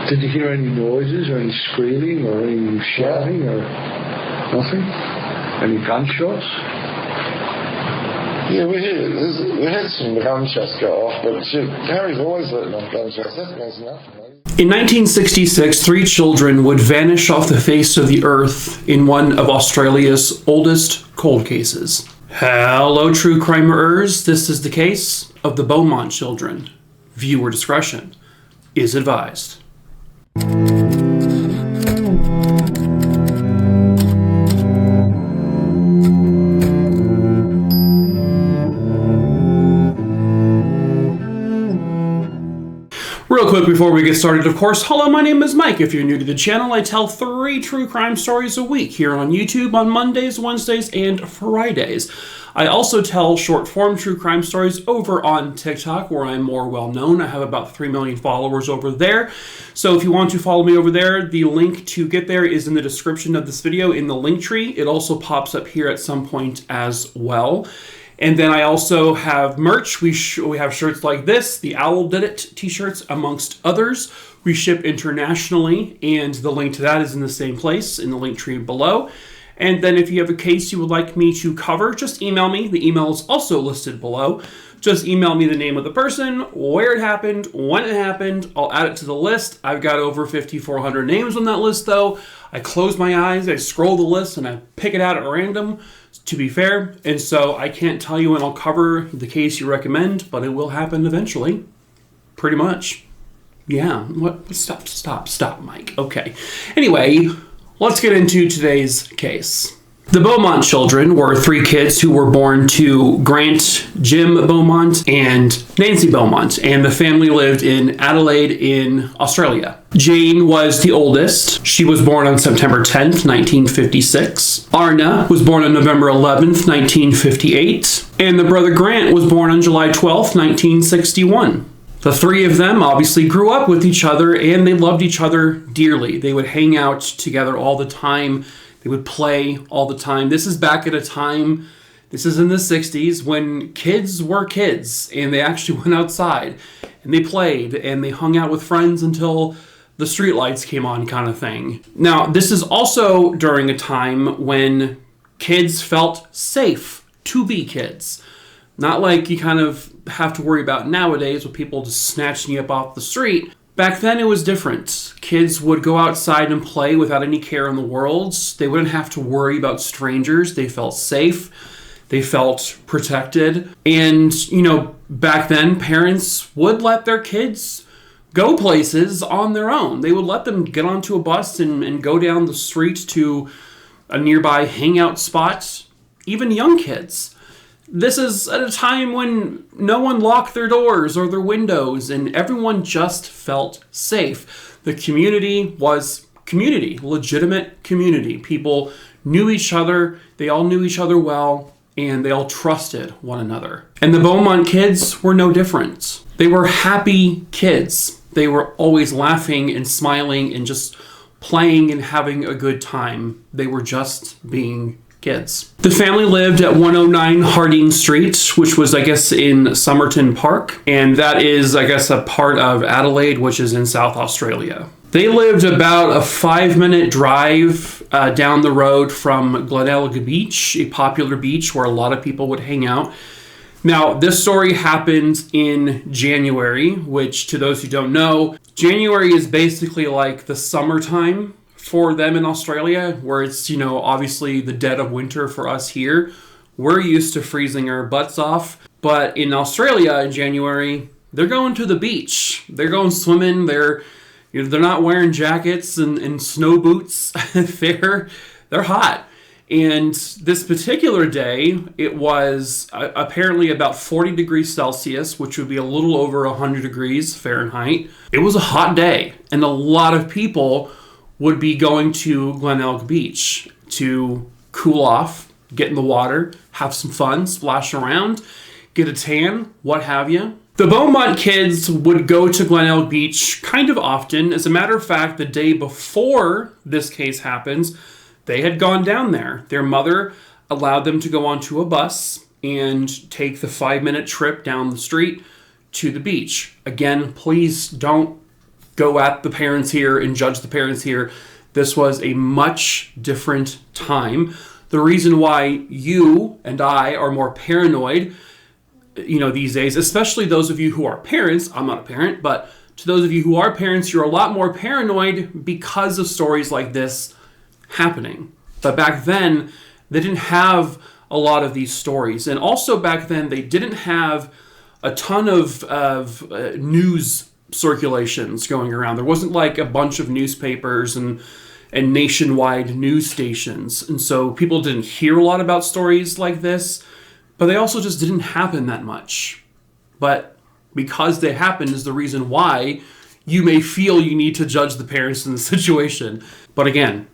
Did you hear any noises or any squealing or any shouting or nothing? Any gunshots? Yeah, we had some gunshots go off, but Harry's always letting off gunshots. That means nothing. In 1966, 3 children would vanish off the face of the earth in one of Australia's oldest cold cases. Hello, true crimerers. This is the case of the Beaumont children. Viewer discretion is advised. Real quick before we get started, of course, hello, my name is Mike. If you're new to the channel, I tell 3 true crime stories a week here on YouTube on Mondays, Wednesdays, and Fridays. I also tell short-form true crime stories over on TikTok, where I'm more well-known. I have about 3 million followers over there. So if you want to follow me over there, the link to get there is in the description of this video in the link tree. It also pops up here at some point as well. And then I also have merch. We have shirts like this, the Owl Did It t-shirts, amongst others. We ship internationally, and the link to that is in the same place in the link tree below. And then if you have a case you would like me to cover, just email me. The email is also listed below. Just email me the name of the person, where it happened, when it happened. I'll add it to the list. I've got over 5,400 names on that list, though. I close my eyes, I scroll the list, and I pick it out at random, to be fair. And so I can't tell you when I'll cover the case you recommend, but it will happen eventually. Pretty much. Yeah. What? Stop, Mike. Okay. Anyway, let's get into today's case. The Beaumont children were 3 kids who were born to Grant Jim Beaumont and Nancy Beaumont, and the family lived in Adelaide in Australia. Jane was the oldest. She was born on September 10th, 1956. Arna was born on November 11th, 1958. And the brother Grant was born on July 12th, 1961. The 3 of them obviously grew up with each other, and they loved each other dearly. They would hang out together all the time. They would play all the time. This is back at a time, this is in the 60s, when kids were kids, and they actually went outside, and they played, and they hung out with friends until the streetlights came on, kind of thing. Now, this is also during a time when kids felt safe to be kids. Not like you kind of have to worry about nowadays with people just snatching you up off the street. Back then it was different. Kids would go outside and play without any care in the world. They wouldn't have to worry about strangers. They felt safe. They felt protected. And, back then parents would let their kids go places on their own. They would let them get onto a bus and go down the street to a nearby hangout spot, even young kids. This is at a time when no one locked their doors or their windows, and everyone just felt safe. The community was community, legitimate community. People knew each other, they all knew each other well, and they all trusted one another. And the Beaumont kids were no different. They were happy kids. They were always laughing and smiling and just playing and having a good time. They were just being kids. The family lived at 109 Harding Street, which was, I guess, in Somerton Park. And that is, I guess, a part of Adelaide, which is in South Australia. They lived about a 5-minute drive down the road from Glenelg Beach, a popular beach where a lot of people would hang out. Now, this story happened in January, which, to those who don't know, January is basically like the summertime for them in Australia, where it's, obviously the dead of winter for us here. We're used to freezing our butts off. But in Australia in January, they're going to the beach. They're going swimming. They're not wearing jackets and snow boots. They're hot. And this particular day, it was apparently about 40 degrees Celsius, which would be a little over 100 degrees Fahrenheit. It was a hot day, and a lot of people would be going to Glenelg Beach to cool off, get in the water, have some fun, splash around, get a tan, what have you. The Beaumont kids would go to Glenelg Beach kind of often. As a matter of fact, the day before this case happens, they had gone down there. Their mother allowed them to go onto a bus and take the 5-minute trip down the street to the beach. Again, please don't go at the parents here and judge the parents here. This was a much different time. The reason why you and I are more paranoid, these days, especially those of you who are parents, I'm not a parent, but to those of you who are parents, you're a lot more paranoid because of stories like this happening. But back then, they didn't have a lot of these stories. And also back then, they didn't have a ton of news circulations going around. There wasn't like a bunch of newspapers and nationwide news stations. And so people didn't hear a lot about stories like this, but they also just didn't happen that much. But because they happened is the reason why you may feel you need to judge the parents in the situation. But again,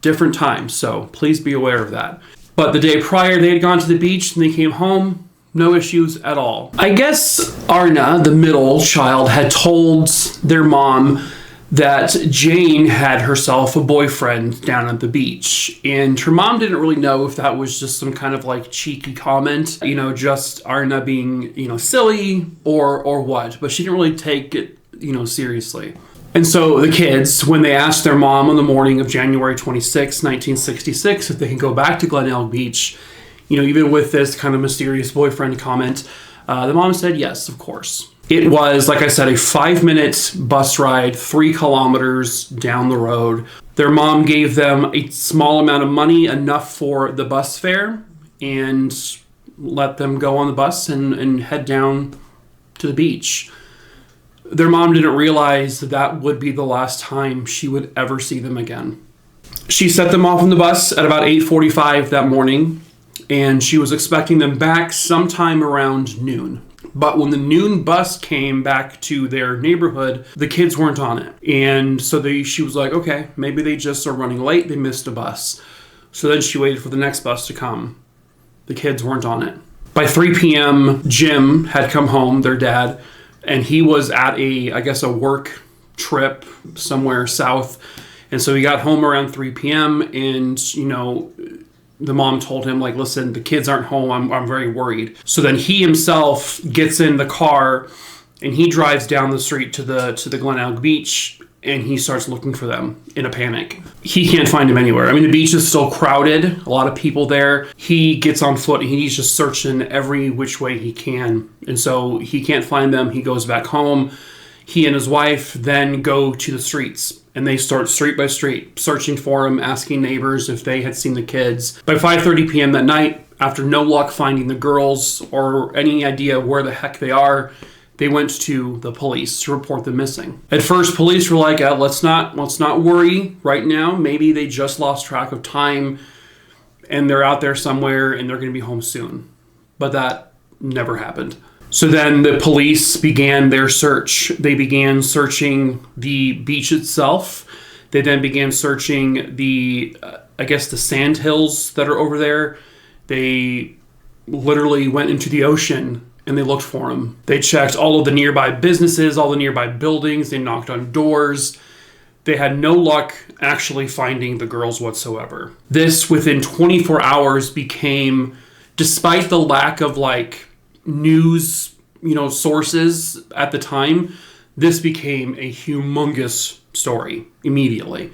different times, so please be aware of that. But the day prior, they had gone to the beach and they came home, no issues at all. I guess Arna, the middle child, had told their mom that Jane had herself a boyfriend down at the beach. And her mom didn't really know if that was just some kind of like cheeky comment, just Arna being, silly or what. But she didn't really take it, seriously. And so the kids, when they asked their mom on the morning of January 26, 1966, if they can go back to Glenelg Beach, even with this kind of mysterious boyfriend comment, the mom said yes, of course. It was, like I said, a 5-minute bus ride, 3 kilometers down the road. Their mom gave them a small amount of money, enough for the bus fare, and let them go on the bus and head down to the beach. Their mom didn't realize that would be the last time she would ever see them again. She set them off on the bus at about 8:45 that morning, and she was expecting them back sometime around noon. But when the noon bus came back to their neighborhood, the kids weren't on it. And so she was like, okay, maybe they just are running late. They missed a bus. So then she waited for the next bus to come. The kids weren't on it. By 3 p.m., Jim had come home, their dad, and he was at a work trip somewhere south. And so he got home around 3 p.m. and, the mom told him, like, listen, the kids aren't home. I'm very worried. So then he himself gets in the car and he drives down the street to the Glenelg Beach, and he starts looking for them in a panic. He can't find them anywhere. I mean, the beach is still crowded, a lot of people there. He gets on foot and he's just searching every which way he can. And so he can't find them. He goes back home. He and his wife then go to the streets, and they start street by street searching for him, asking neighbors if they had seen the kids. By 5:30 p.m. that night, after no luck finding the girls or any idea where the heck they are, they went to the police to report them missing. At first, police were like, let's not worry right now. Maybe they just lost track of time and they're out there somewhere and they're going to be home soon. But that never happened. So then the police began their search. They began searching the beach itself. They then began searching the sand hills that are over there. They literally went into the ocean and they looked for him. They checked all of the nearby businesses, all the nearby buildings. They knocked on doors. They had no luck actually finding the girls whatsoever. This, within 24 hours, became, despite the lack of news, sources at the time, this became a humongous story immediately.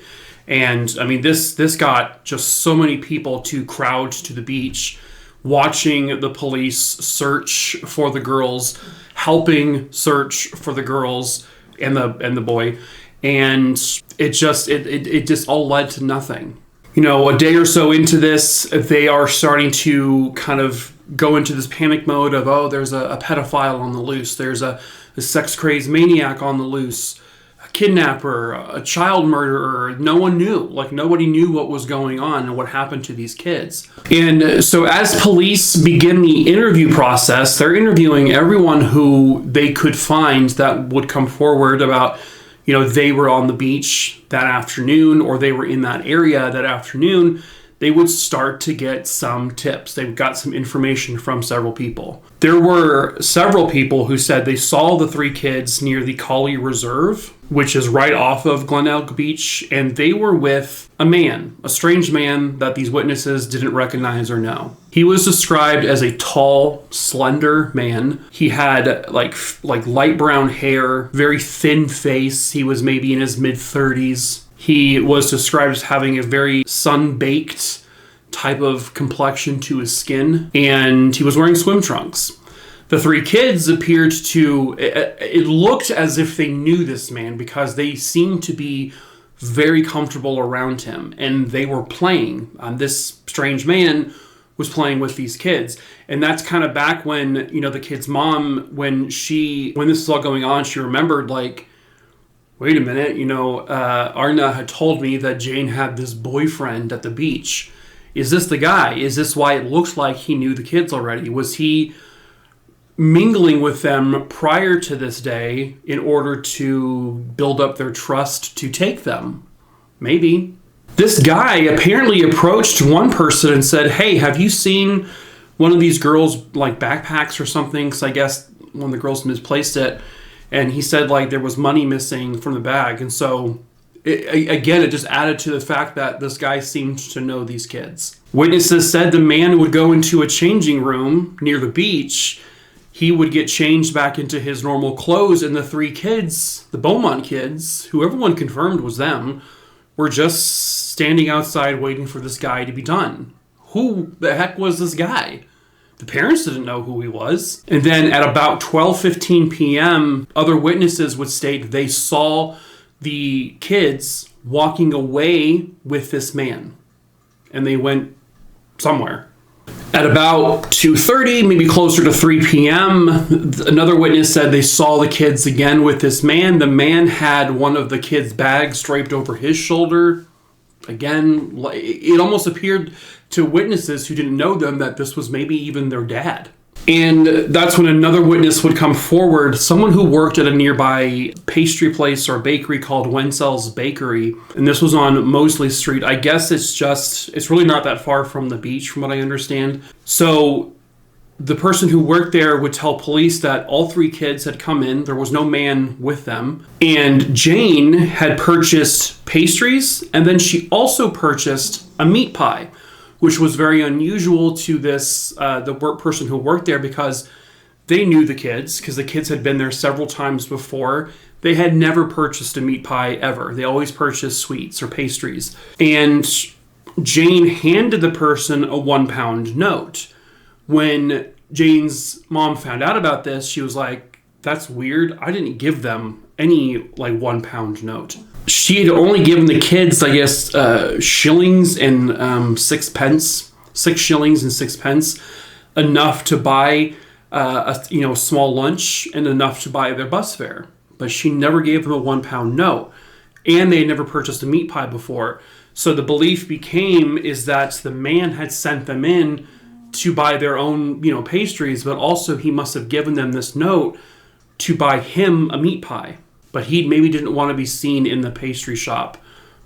And I mean, this got just so many people to crowd to the beach, watching the police search for the girls, helping search for the girls and the boy. And it just all led to nothing. A day or so into this, they are starting to kind of go into this panic mode of, there's a pedophile on the loose. There's a sex-crazed maniac on the loose, a kidnapper, a child murderer. No one knew. Nobody knew what was going on and what happened to these kids. And so as police begin the interview process, they're interviewing everyone who they could find that would come forward about, they were on the beach that afternoon or they were in that area that afternoon. They would start to get some tips. They got some information from several people. There were several people who said they saw the 3 kids near the Collie Reserve, which is right off of Glenelg Beach, and they were with a man, a strange man that these witnesses didn't recognize or know. He was described as a tall, slender man. He had like light brown hair, very thin face. He was maybe in his mid-30s. He was described as having a very sun-baked type of complexion to his skin, and he was wearing swim trunks. The three kids appeared to, it looked as if they knew this man because they seemed to be very comfortable around him, and they were playing. This strange man was playing with these kids. And that's kind of back when, you know, the kid's mom, when this is all going on, she remembered, like, wait a minute, you know, Arna had told me that Jane had this boyfriend at the beach. Is this the guy? Is this why it looks like he knew the kids already? Was he mingling with them prior to this day in order to build up their trust to take them? Maybe. This guy apparently approached one person and said, hey, have you seen one of these girls' like backpacks or something? Because I guess one of the girls misplaced it. And he said like there was money missing from the bag. And so, it just added to the fact that this guy seemed to know these kids. Witnesses said the man would go into a changing room near the beach. He would get changed back into his normal clothes. And the three kids, the Beaumont kids, who everyone confirmed was them, were just standing outside waiting for this guy to be done. Who the heck was this guy? The parents didn't know who he was. And then at about 12:15 p.m., other witnesses would state they saw the kids walking away with this man. And they went somewhere. At about 2:30, maybe closer to 3 p.m., another witness said they saw the kids again with this man. The man had one of the kids' bags draped over his shoulder. Again, it almost appeared to witnesses who didn't know them that this was maybe even their dad. And that's when another witness would come forward, someone who worked at a nearby pastry place or bakery called Wenzel's Bakery. And this was on Mosley Street. I guess it's really not that far from the beach from what I understand. So the person who worked there would tell police that all three kids had come in. There was no man with them. And Jane had purchased pastries, and then she also purchased a meat pie, which was very unusual to the person who worked there because they knew the kids, because the kids had been there several times before. They had never purchased a meat pie ever. They always purchased sweets or pastries. And Jane handed the person a £1 note. When Jane's mom found out about this, she was like, that's weird. I didn't give them any like £1 note. She had only given the kids, I guess, shillings and 6 pence, 6 shillings and 6 pence, enough to buy a small lunch and enough to buy their bus fare. But she never gave them a £1 note, and they had never purchased a meat pie before. So the belief is that the man had sent them in to buy their own, pastries, but also he must have given them this note to buy him a meat pie. But he maybe didn't want to be seen in the pastry shop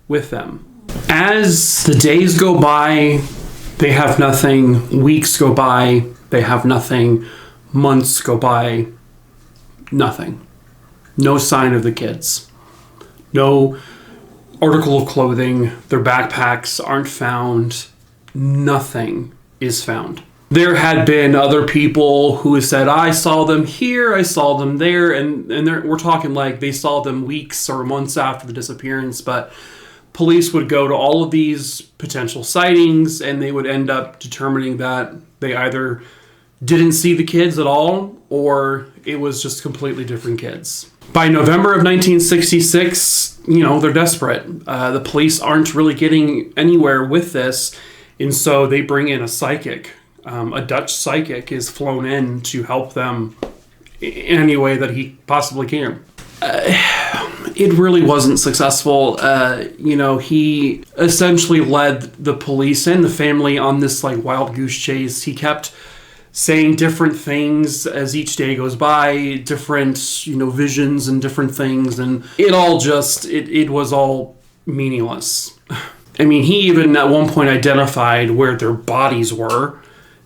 with them. As the days go by, they have nothing. Weeks go by, they have nothing. Months go by, nothing. No sign of the kids. No article of clothing. Their backpacks aren't found. Nothing is found. There had been other people who said, I saw them here, I saw them there, and we're talking like they saw them weeks or months after the disappearance, but police would go to all of these potential sightings, and they would end up determining that they either didn't see the kids at all, or it was just completely different kids. By November of 1966, they're desperate. The police aren't really getting anywhere with this, and so they bring in a psychic. A Dutch psychic is flown in to help them in any way that he possibly can. It really wasn't successful. He essentially led the police and the family on this wild goose chase. He kept saying different things as each day goes by, different, visions and different things, and it was all meaningless. I mean, he even at one point identified where their bodies were.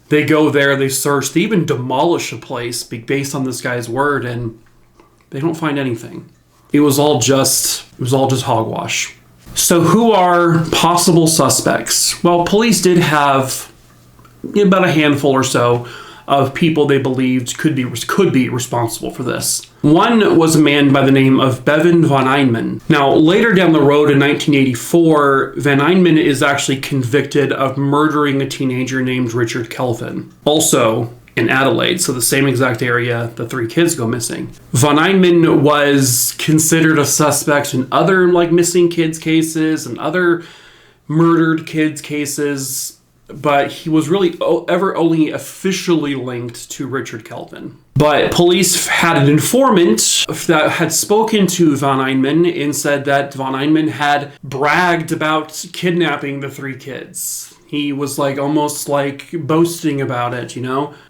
They go there, they search, they even demolish a place based on this guy's word, and they don't find anything. It was all just hogwash. So who are possible suspects? Well, police did have about a handful or so of people they believed could be responsible for this. One was a man by the name of Bevan von Einman. Now, later down the road in 1984, Van Einman is actually convicted of murdering a teenager named Richard Kelvin, also in Adelaide, so the same exact area the 3 kids go missing. Von Einman was considered a suspect in other missing kids cases and other murdered kids cases, but he was really ever only officially linked to Richard Kelvin. But police had an informant that had spoken to von Einman and said that von Einman had bragged about kidnapping the 3 kids. He was almost boasting about it,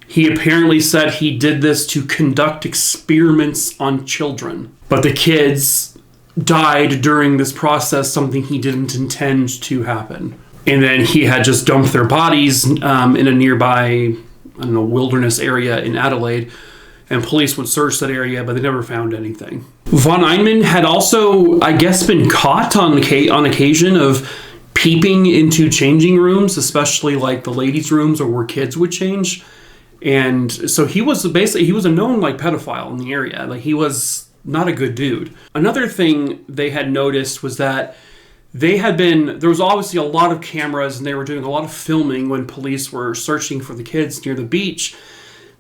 He apparently said he did this to conduct experiments on children. But the kids died during this process, something he didn't intend to happen. And then he had just dumped their bodies in a nearby, wilderness area in Adelaide. And police would search that area, but they never found anything. Von Einman had also, I guess, been caught on occasion of peeping into changing rooms, especially the ladies' rooms or where kids would change. And so he was a known pedophile in the area. He was not a good dude. Another thing they had noticed was that there was obviously a lot of cameras and they were doing a lot of filming when police were searching for the kids near the beach.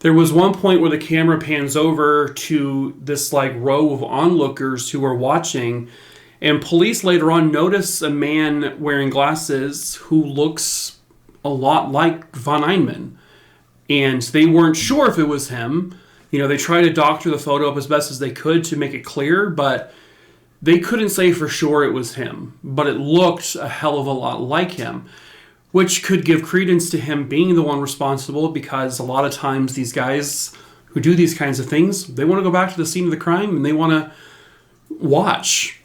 There was one point where the camera pans over to this row of onlookers who were watching, and police later on notice a man wearing glasses who looks a lot like von Einman. And they weren't sure if it was him. They tried to doctor the photo up as best as they could to make it clear, but they couldn't say for sure it was him, but it looked a hell of a lot like him, which could give credence to him being the one responsible, because a lot of times these guys who do these kinds of things, they want to go back to the scene of the crime and they want to watch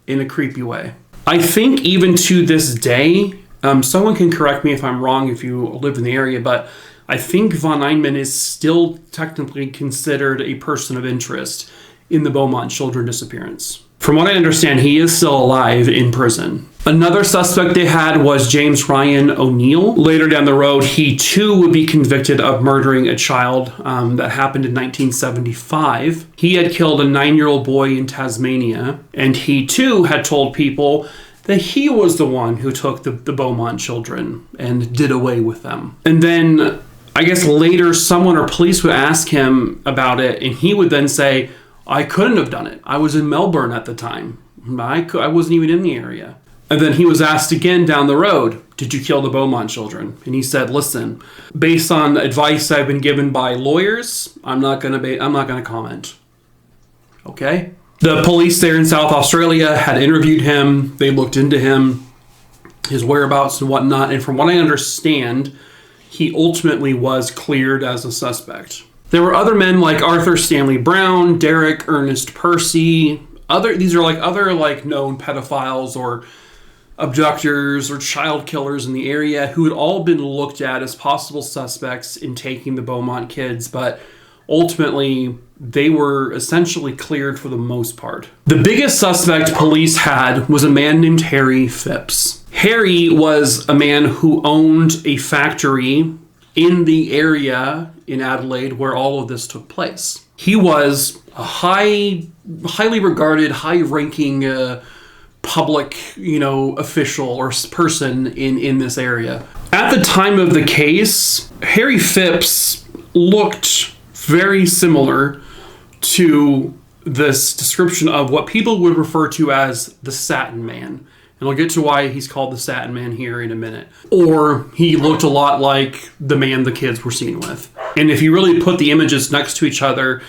in a creepy way. I think even to this day, someone can correct me if I'm wrong if you live in the area, but I think von Einman is still technically considered a person of interest in the Beaumont children disappearance. From what I understand, he is still alive in prison. Another suspect they had was James Ryan O'Neill. Later down the road, he too would be convicted of murdering a child that happened in 1975. He had killed a 9-year-old boy in Tasmania, and he too had told people that he was the one who took the Beaumont children and did away with them. And then, I guess later, someone or police would ask him about it, and he would then say, I couldn't have done it. I was in Melbourne at the time. I wasn't even in the area. And then he was asked again down the road, did you kill the Beaumont children? And he said, listen, based on advice I've been given by lawyers, I'm not going to comment. Okay? The police there in South Australia had interviewed him. They looked into him, his whereabouts and whatnot. And from what I understand, he ultimately was cleared as a suspect. There were other men like Arthur Stanley Brown, Derek Ernest Percy. These are other known pedophiles or abductors or child killers in the area who had all been looked at as possible suspects in taking the Beaumont kids, but ultimately they were essentially cleared for the most part. The biggest suspect police had was a man named Harry Phipps. Harry was a man who owned a factory in the area in Adelaide where all of this took place. He was a highly regarded, high-ranking public, official or person in this area. At the time of the case, Harry Phipps looked very similar to this description of what people would refer to as the Satin Man. And I'll get to why he's called the Satin Man here in a minute. Or he looked a lot like the man the kids were seen with. And if you really put the images next to each other,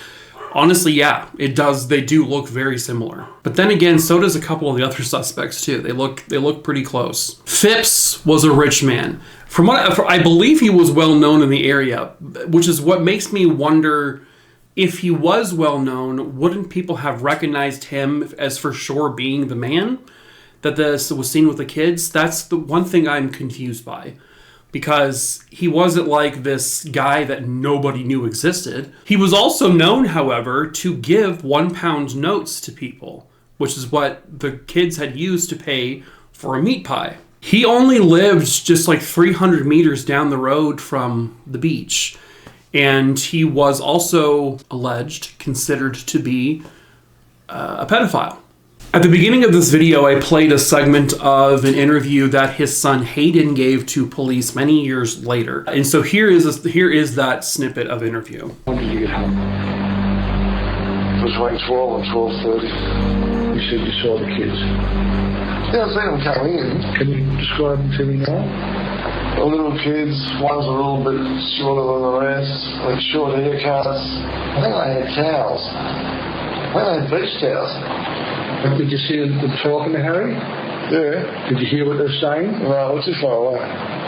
honestly, yeah, it does. They do look very similar. But then again, so does a couple of the other suspects too. They look pretty close. Phipps was a rich man. From what I believe, he was well known in the area, which is what makes me wonder, if he was well known, wouldn't people have recognized him as for sure being the man that this was seen with the kids? That's the one thing I'm confused by, because he wasn't like this guy that nobody knew existed. He was also known, however, to give £1 notes to people, which is what the kids had used to pay for a meat pie. He only lived just like 300 meters down the road from the beach. And he was also considered to be a pedophile. At the beginning of this video, I played a segment of an interview that his son Hayden gave to police many years later. And so here is that snippet of interview. When did you get home? Between 12 and 12:30. You said you saw the kids. Yeah, I've seen them come in. Can you describe them to me now? The little kids, one's a little bit shorter than the rest, with short haircuts. I think they had towels. I think they had beach towels. Did you see them talking to Harry? Yeah. Did you hear what they're saying? No, we're too far away.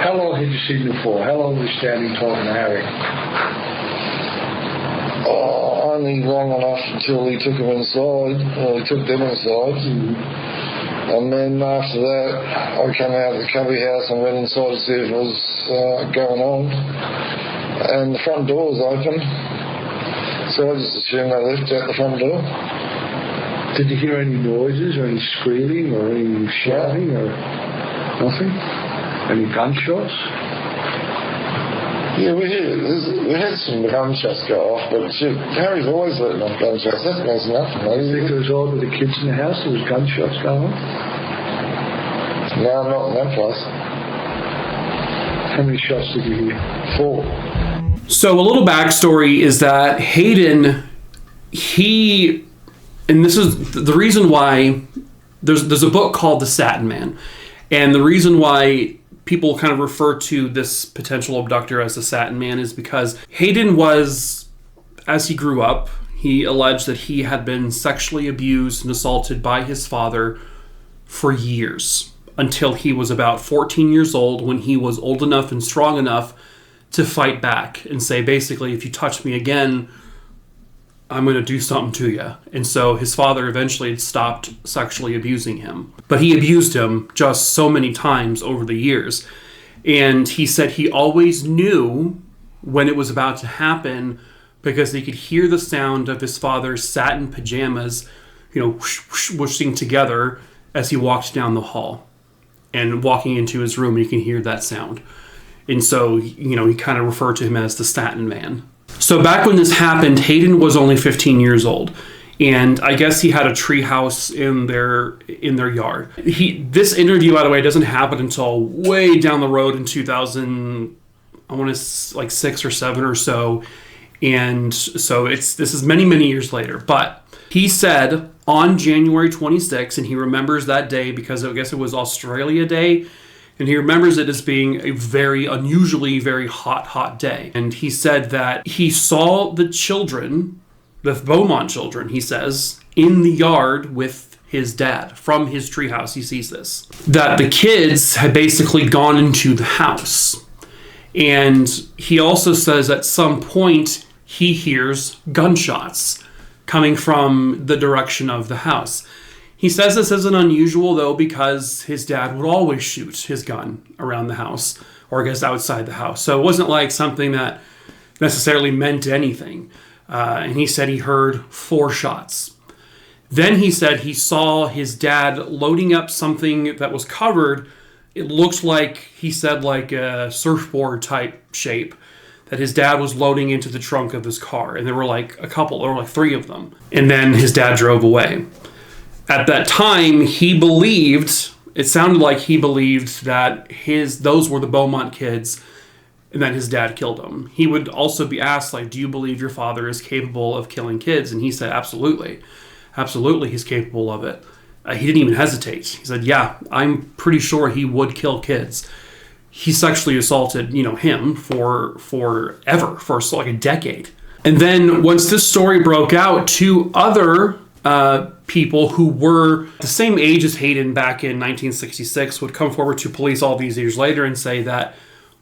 How long had you seen them for? How long were you standing talking to Harry? Oh, only long enough until he took them inside, or he took them inside. And then after that, I came out of the cubby house and went inside to see if it was going on. And the front door was open, so I just assumed they left out the front door. Did you hear any noises or any screaming or any shouting or nothing? Any gunshots? Yeah, we had some gunshots go off, but Harry's always letting off gunshots. That means nothing. You think it was odd with the kids in the house? There was gunshots going on? No, not in that place. How many shots did you hear? 4. So a little backstory is that Hayden, and this is the reason why there's a book called The Satin Man. And the reason why people kind of refer to this potential abductor as the Satin Man is because Hayden was, as he grew up, he alleged that he had been sexually abused and assaulted by his father for years, until he was about 14 years old, when he was old enough and strong enough to fight back and say, basically, if you touch me again, I'm going to do something to you. And so his father eventually had stopped sexually abusing him. But he abused him just so many times over the years. And he said he always knew when it was about to happen because he could hear the sound of his father's satin pajamas, whoosh, whoosh, whooshing together as he walked down the hall. And walking into his room, you can hear that sound. And so, he kind of referred to him as the Satin Man. So back when this happened, Hayden was only 15 years old, and I guess he had a tree house in their yard. This interview, by the way, doesn't happen until way down the road in 2000. I want to like 6 or 7 or so, and so this is many years later. But he said on January 26th, and he remembers that day because I guess it was Australia Day. And he remembers it as being a very unusually very hot day. And he said that he saw the children, the Beaumont children, he says, in the yard with his dad. From his treehouse, he sees this. That the kids had basically gone into the house. And he also says at some point he hears gunshots coming from the direction of the house. He says this isn't unusual, though, because his dad would always shoot his gun around the house, or I guess outside the house. So it wasn't like something that necessarily meant anything. And he said he heard 4 shots. Then he said he saw his dad loading up something that was covered. It looked like, he said, like a surfboard type shape that his dad was loading into the trunk of his car. And there were like 3 of them. And then his dad drove away. At that time, it sounded like he believed that those were the Beaumont kids and that his dad killed them. He would also be asked, do you believe your father is capable of killing kids? And he said, absolutely. Absolutely, he's capable of it. He didn't even hesitate. He said, yeah, I'm pretty sure he would kill kids. He sexually assaulted, him for like a decade. And then once this story broke out, 2 other people who were the same age as Hayden back in 1966 would come forward to police all these years later and say that,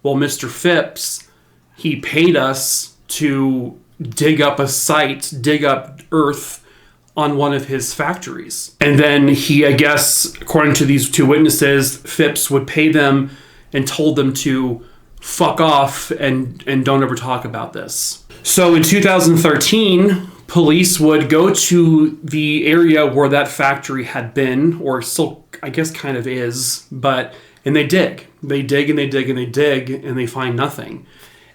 well, Mr. Phipps, he paid us to dig up earth on one of his factories. And then he, I guess, according to these 2 witnesses, Phipps would pay them and told them to fuck off and don't ever talk about this. So in 2013, police would go to the area where that factory had been, or still, I guess, kind of is, but And they dig. They dig and they dig and they dig, and they find nothing.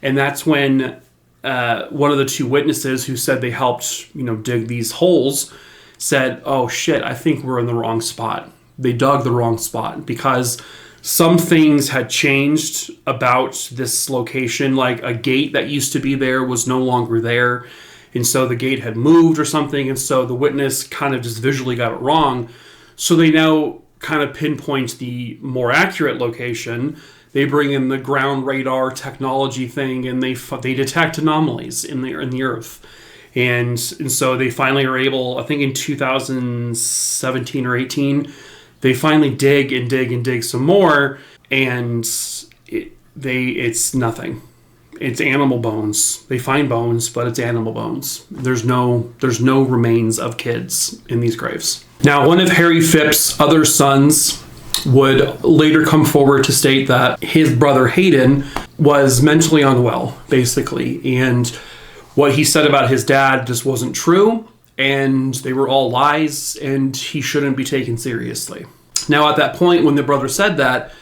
And that's when one of the two witnesses who said they helped, dig these holes said, oh shit, I think we're in the wrong spot. They dug the wrong spot because some things had changed about this location. Like a gate that used to be there was no longer there. And so the gate had moved or something. And so the witness kind of just visually got it wrong. So they now kind of pinpoint the more accurate location. They bring in the ground radar technology thing, and they detect anomalies in the earth. And so they finally are able, I think in 2017 or 18, they finally dig and dig and dig some more, and it's nothing. It's animal bones. They find bones, but it's animal bones. There's no remains of kids in these graves. Now, one of Harry Phipps' other sons would later come forward to state that his brother Hayden was mentally unwell, basically, and what he said about his dad just wasn't true, and they were all lies, and he shouldn't be taken seriously. Now, at that point, when the brother said that,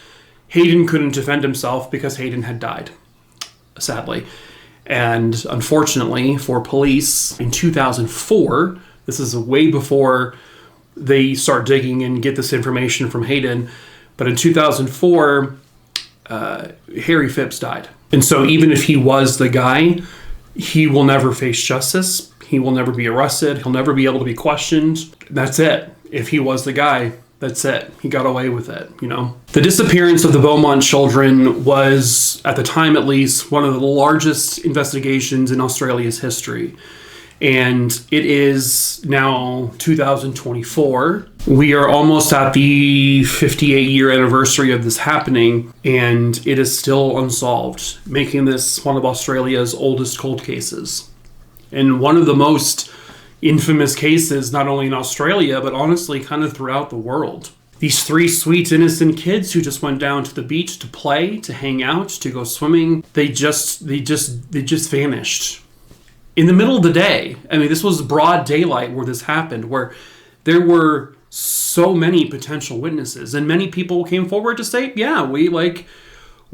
Hayden couldn't defend himself because Hayden had died, sadly. And unfortunately for police, in 2004, this is way before they start digging and get this information from Hayden, but in 2004, Harry Phipps died. And so even if he was the guy, he will never face justice. He will never be arrested. He'll never be able to be questioned. That's it. If he was the guy, that's it. He got away with it, The disappearance of the Beaumont children was, at the time at least, one of the largest investigations in Australia's history. And it is now 2024. We are almost at the 58-year anniversary of this happening, and it is still unsolved, making this one of Australia's oldest cold cases. And one of the most infamous cases, not only in Australia, but honestly kind of throughout the world. These three sweet, innocent kids who just went down to the beach to play, to hang out, to go swimming, they just vanished. In the middle of the day. I mean, this was broad daylight where this happened, where there were so many potential witnesses, and many people came forward to say, yeah, we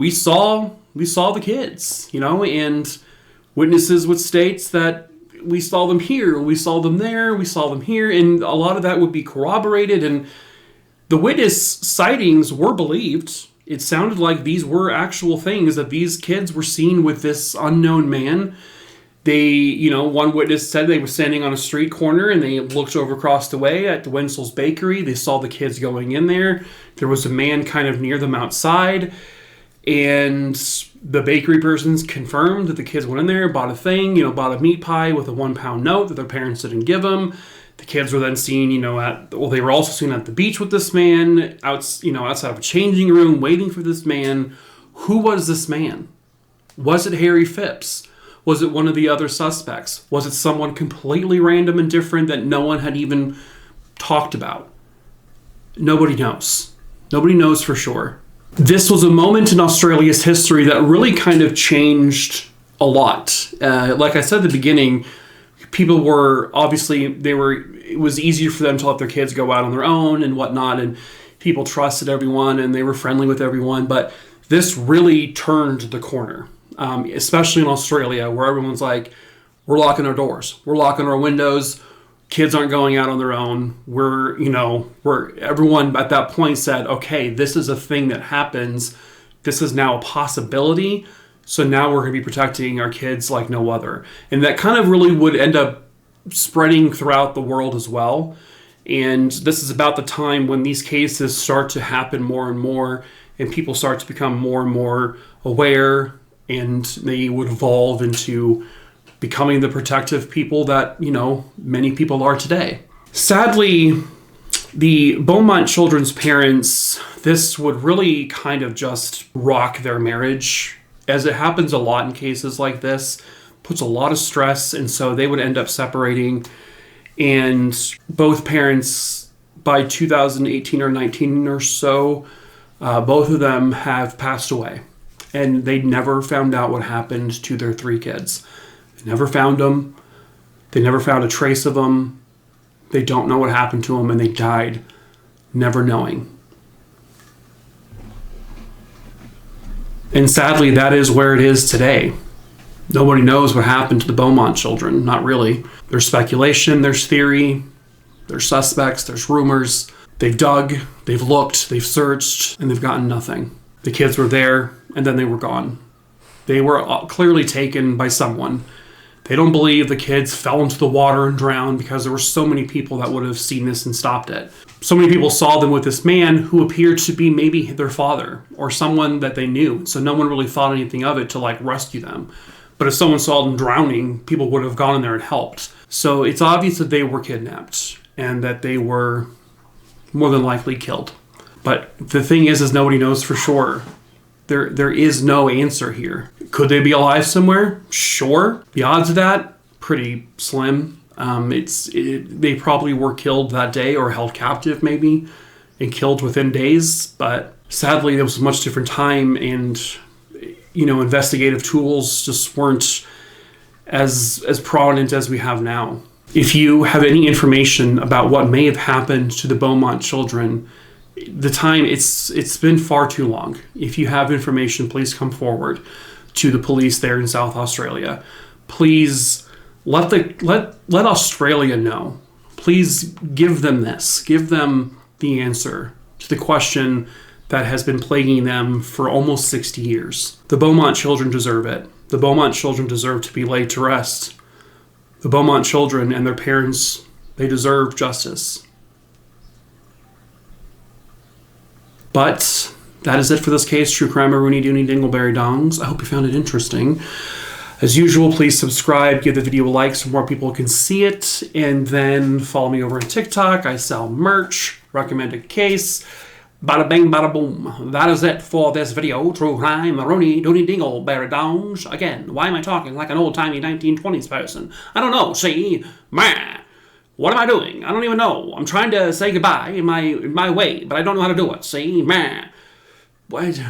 saw the kids, and witnesses would state that we saw them here, we saw them there, we saw them here, and a lot of that would be corroborated, and the witness sightings were believed. It sounded like these were actual things, that these kids were seen with this unknown man. They, one witness said they were standing on a street corner and they looked over across the way at the Wenzel's Bakery. They saw the kids going in there. There was a man kind of near them outside, and the bakery persons confirmed that the kids went in there, bought a thing, bought a meat pie with a £1 note that their parents didn't give them. The kids were then seen, they were also seen at the beach with this man, outside of a changing room, waiting for this man. Who was this man? Was it Harry Phipps? Was it one of the other suspects? Was it someone completely random and different that no one had even talked about? Nobody knows. Nobody knows for sure. This was a moment in Australia's history that really kind of changed a lot. Like I said at the beginning, people were it was easier for them to let their kids go out on their own and whatnot, and people trusted everyone and they were friendly with everyone. But this really turned the corner. Especially in Australia, where everyone's like, we're locking our doors, we're locking our windows, kids aren't going out on their own. Everyone at that point said, okay, this is a thing that happens. This is now a possibility. So now we're going to be protecting our kids like no other. And that kind of really would end up spreading throughout the world as well. And this is about the time when these cases start to happen more and more, and people start to become more and more aware, and they would evolve into becoming the protective people that, many people are today. Sadly, the Beaumont children's parents, this would really kind of just rock their marriage, as it happens a lot in cases like this, puts a lot of stress, and so they would end up separating. And both parents, by 2018 or 19 or so, both of them have passed away. And they never found out what happened to their three kids. They never found them. They never found a trace of them. They don't know what happened to them, and they died never knowing. And sadly, that is where it is today. Nobody knows what happened to the Beaumont children. Not really. There's speculation, there's theory, there's suspects, there's rumors. They've dug, they've looked, they've searched, and they've gotten nothing. The kids were there, and then they were gone. They were clearly taken by someone. They don't believe the kids fell into the water and drowned because there were so many people that would have seen this and stopped it. So many people saw them with this man who appeared to be maybe their father or someone that they knew. So no one really thought anything of it to like rescue them. But if someone saw them drowning, people would have gone in there and helped. So it's obvious that they were kidnapped and that they were more than likely killed. But the thing is nobody knows for sure. There is no answer here. Could they be alive somewhere? Sure. The odds of that, pretty slim. They probably were killed that day or held captive maybe and killed within days. But sadly, there was a much different time and, investigative tools just weren't as prominent as we have now. If you have any information about what may have happened to the Beaumont children, the time, it's been far too long. If you have information, please come forward to the police there in South Australia. Please let Australia know. Please give them this. Give them the answer to the question that has been plaguing them for almost 60 years. The Beaumont children deserve it. The Beaumont children deserve to be laid to rest. The Beaumont children and their parents, they deserve justice. But that is it for this case. True crime, Rooney, Dooney, Dingleberry Dongs. I hope you found it interesting. As usual, please subscribe, give the video a like so more people can see it, and then follow me over on TikTok. I sell merch, recommend a case. Bada bang, bada boom. That is it for this video. True crime, Rooney, Dooney, Dingleberry Dongs. Again, why am I talking like an old-timey 1920s person? I don't know. See, meh. What am I doing? I don't even know. I'm trying to say goodbye in my way, but I don't know how to do it. See? Meh. What?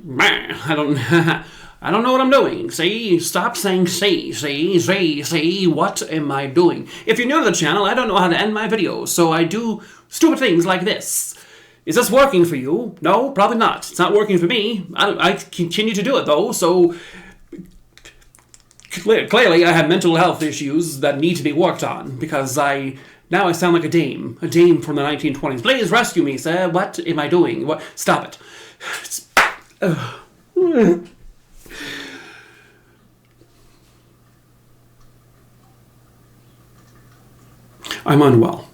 Meh. I don't know what I'm doing. See? Stop saying see. What am I doing? If you're new to the channel, I don't know how to end my videos, so I do stupid things like this. Is this working for you? No, probably not. It's not working for me. I continue to do it, though, so clearly I have mental health issues that need to be worked on, because now I sound like a dame from the 1920s. Please rescue me, sir. What am I doing? What? Stop it. I'm unwell.